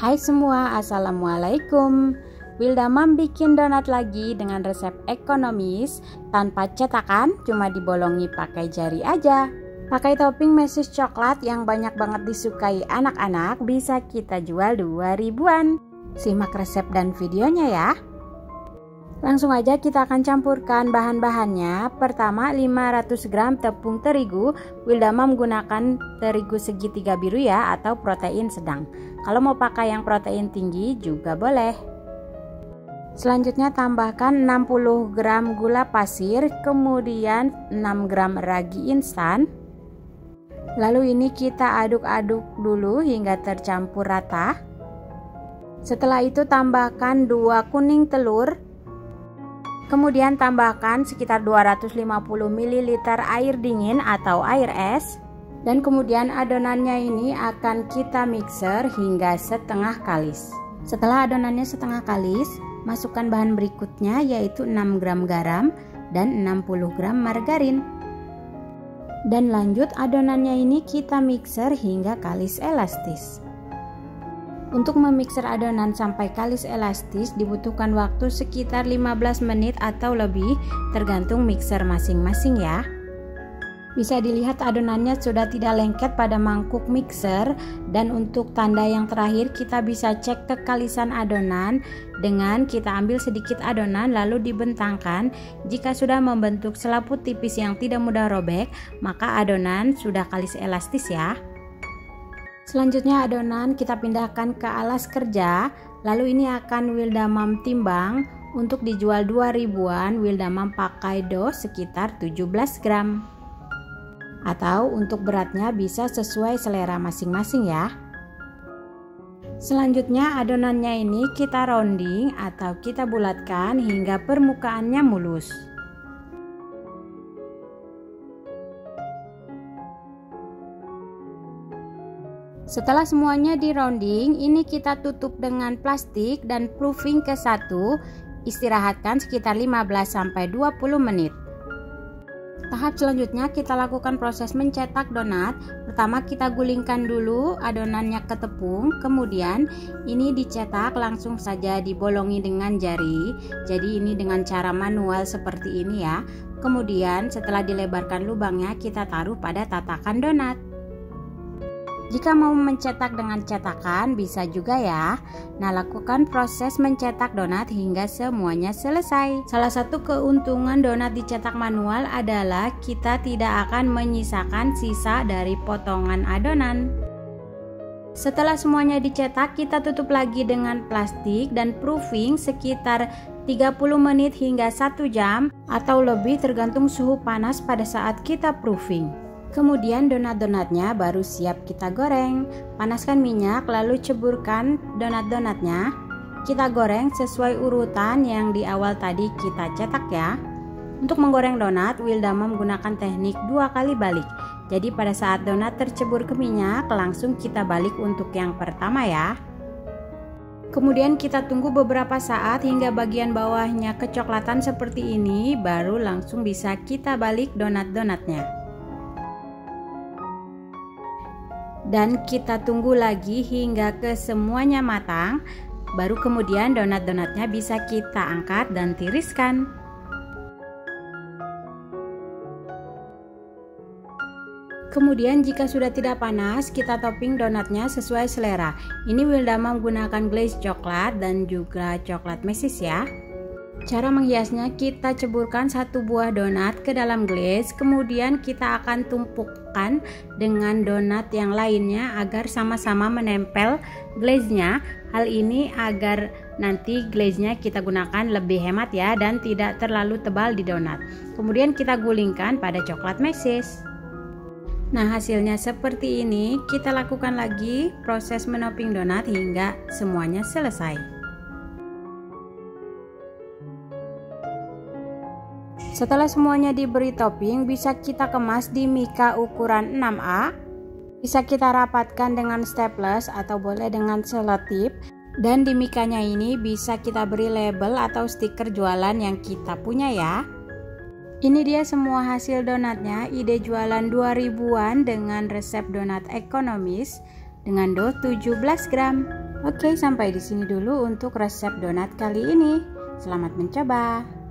Hai semua, assalamualaikum. Wilda Mam bikin donat lagi dengan resep ekonomis tanpa cetakan, cuma dibolongi pakai jari aja. Pakai topping meses coklat yang banyak banget disukai anak-anak, bisa kita jual 2 ribuan. Simak resep dan videonya ya. Langsung aja kita akan campurkan bahan-bahannya. Pertama 500 gram tepung terigu. Wilda Mam menggunakan terigu segitiga biru ya, atau protein sedang. Kalau mau pakai yang protein tinggi juga boleh. Selanjutnya tambahkan 60 gram gula pasir, kemudian 6 gram ragi instan. Lalu ini kita aduk-aduk dulu hingga tercampur rata. Setelah itu tambahkan 2 kuning telur. Kemudian tambahkan sekitar 250 ml air dingin atau air es. Dan kemudian adonannya ini akan kita mixer hingga setengah kalis. Setelah adonannya setengah kalis, masukkan bahan berikutnya yaitu 6 gram garam dan 60 gram margarin. Dan lanjut adonannya ini kita mixer hingga kalis elastis. Untuk memixer adonan sampai kalis elastis dibutuhkan waktu sekitar 15 menit atau lebih, tergantung mixer masing-masing ya. Bisa dilihat adonannya sudah tidak lengket pada mangkuk mixer, dan untuk tanda yang terakhir kita bisa cek kekalisan adonan dengan kita ambil sedikit adonan lalu dibentangkan. Jika sudah membentuk selaput tipis yang tidak mudah robek, maka adonan sudah kalis elastis ya. Selanjutnya adonan kita pindahkan ke alas kerja, lalu ini akan Wilda Mam timbang. Untuk dijual 2 ribuan, Wilda Mam pakai dough sekitar 17 gram. Atau untuk beratnya bisa sesuai selera masing-masing ya. Selanjutnya adonannya ini kita rounding atau kita bulatkan hingga permukaannya mulus. Setelah semuanya di rounding, ini kita tutup dengan plastik dan proofing ke 1. Istirahatkan sekitar 15-20 menit. Tahap selanjutnya kita lakukan proses mencetak donat. Pertama kita gulingkan dulu adonannya ke tepung, kemudian ini dicetak langsung saja dibolongi dengan jari. Jadi ini dengan cara manual seperti ini ya. Kemudian setelah dilebarkan lubangnya kita taruh pada tatakan donat. Jika mau mencetak dengan cetakan bisa juga ya. Nah, lakukan proses mencetak donat hingga semuanya selesai. Salah satu keuntungan donat dicetak manual adalah kita tidak akan menyisakan sisa dari potongan adonan. Setelah semuanya dicetak, kita tutup lagi dengan plastik dan proofing sekitar 30 menit hingga 1 jam atau lebih tergantung suhu panas pada saat kita proofing. Kemudian donat-donatnya baru siap kita goreng. Panaskan minyak lalu ceburkan donat-donatnya. Kita goreng sesuai urutan yang di awal tadi kita cetak ya. Untuk menggoreng donat, Wilda Mam menggunakan teknik 2 kali balik. Jadi pada saat donat tercebur ke minyak, langsung kita balik untuk yang pertama ya. Kemudian kita tunggu beberapa saat hingga bagian bawahnya kecoklatan seperti ini, baru langsung bisa kita balik donat-donatnya. Dan kita tunggu lagi hingga ke semuanya matang, baru kemudian donat-donatnya bisa kita angkat dan tiriskan. Kemudian jika sudah tidak panas, kita topping donatnya sesuai selera. Ini Wilda Mam menggunakan glaze coklat dan juga coklat meses ya. Cara menghiasnya kita ceburkan 1 buah donat ke dalam glaze, kemudian kita akan tumpukkan dengan donat yang lainnya agar sama-sama menempel glaze-nya. Hal ini agar nanti glaze-nya kita gunakan lebih hemat ya dan tidak terlalu tebal di donat. Kemudian kita gulingkan pada coklat meses. Nah, hasilnya seperti ini. Kita lakukan lagi proses menopping donat hingga semuanya selesai. Setelah semuanya diberi topping, bisa kita kemas di mika ukuran 6A. Bisa kita rapatkan dengan staples atau boleh dengan selotip. Dan di mikanya ini bisa kita beri label atau stiker jualan yang kita punya ya. Ini dia semua hasil donatnya. Ide jualan 2 ribuan dengan resep donat ekonomis dengan dough 17 gram. Oke, sampai di sini dulu untuk resep donat kali ini. Selamat mencoba.